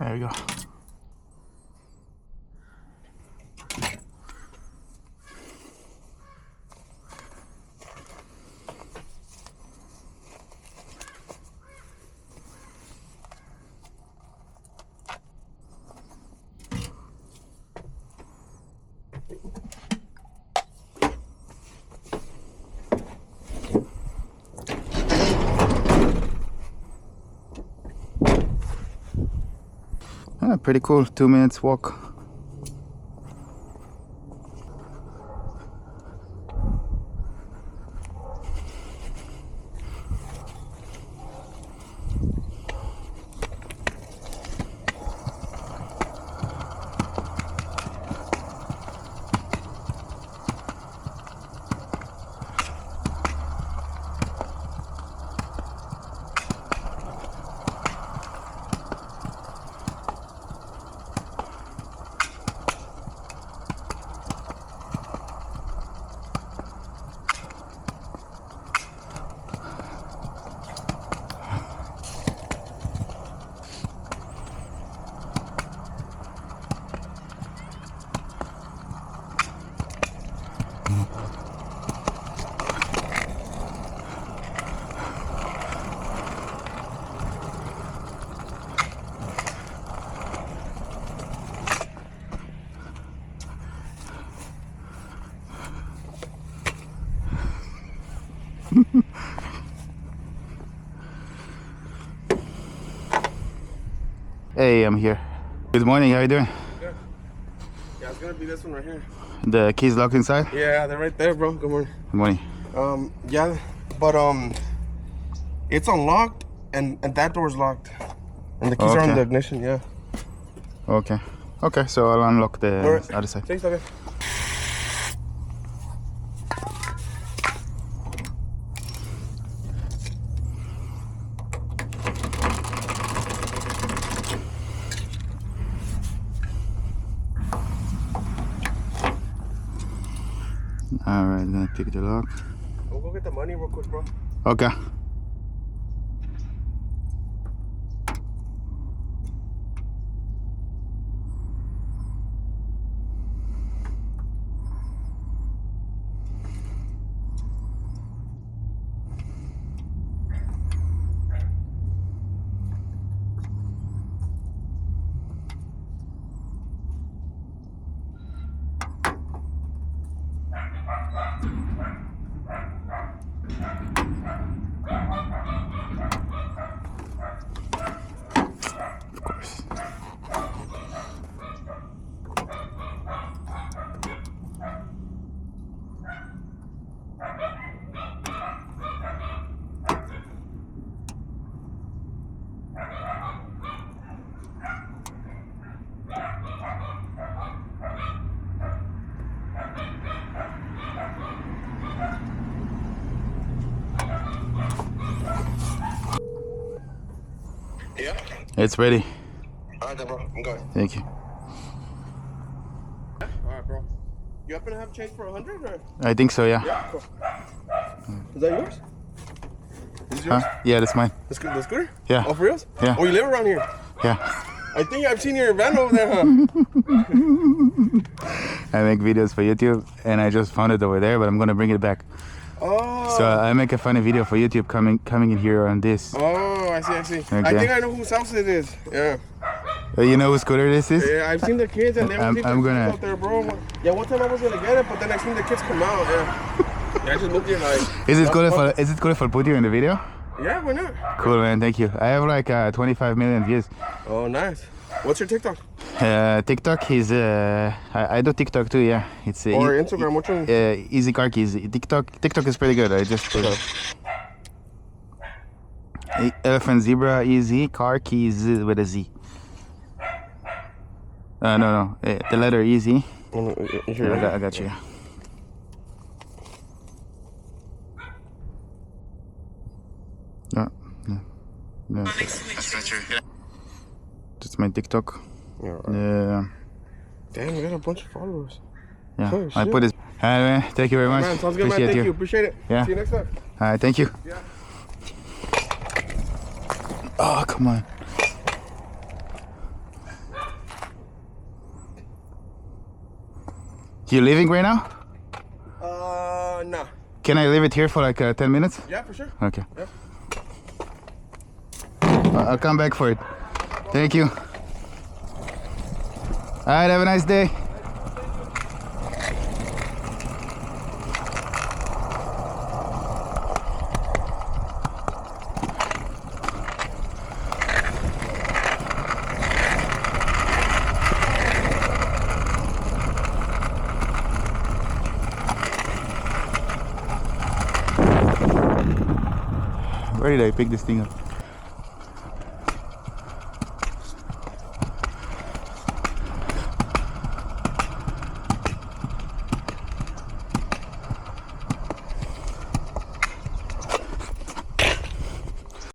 There we go. Pretty cool, 2 minutes walk. Hey, I'm here. Good morning, how you doing? Good. Yeah, it's gonna be this one right here. The keys locked inside? Yeah, they're right there, bro. Good morning. Good morning. Yeah, but it's unlocked and that door's locked. And the keys are on the ignition, yeah. Okay. Okay, so I'll unlock the other side. Thanks, okay. Alright, gonna pick the lock. We'll go get the money real quick, bro. Okay. Yeah? It's ready. Alright then, bro. I'm going. Thank you. Alright, bro. You happen to have change for 100 or? I think so, yeah. Yeah, cool. Is that yours? Is this yours? Huh? Yeah, that's mine. The scooter? Yeah. Oh, for reals? Yeah. Oh, you live around here? Yeah. I think I've seen your van over there, huh? I make videos for YouTube and I just found it over there, but I'm gonna bring it back. Oh. So I make a funny video for YouTube coming in here on this. Oh, I see. Okay. I think I know whose house it is. Yeah. You know whose scooter this is? Yeah, I've seen the kids and they were I'm gonna... out there, bro. Yeah, one time I was gonna get it, but then I seen the kids come out. Yeah. Yeah, I just looked at like. Is it cool if I put you in the video? Yeah, why not? Cool, man. Thank you. I have like 25 million views. Oh, nice. What's your TikTok? TikTok is I do TikTok too. Yeah, it's or Instagram. Which one? Easy Car Keys. TikTok is pretty good. I just put Elephant Zebra Easy Car Keys with a Z. No, the letter Easy. I got you. No. That's not true. That's my TikTok. Yeah. Right. Yeah. Damn, we got a bunch of followers. Yeah. Oh, I put it. Man, thank you very much. Man, sounds good, man. Thank you. Appreciate it. Yeah. See you next time. Alright, thank you. Yeah. Oh, come on. You leaving right now? No. Can I leave it here for like 10 minutes? Yeah, for sure. Okay. Yep. I'll come back for it. Thank you. Alright, have a nice day. Where did I pick this thing up?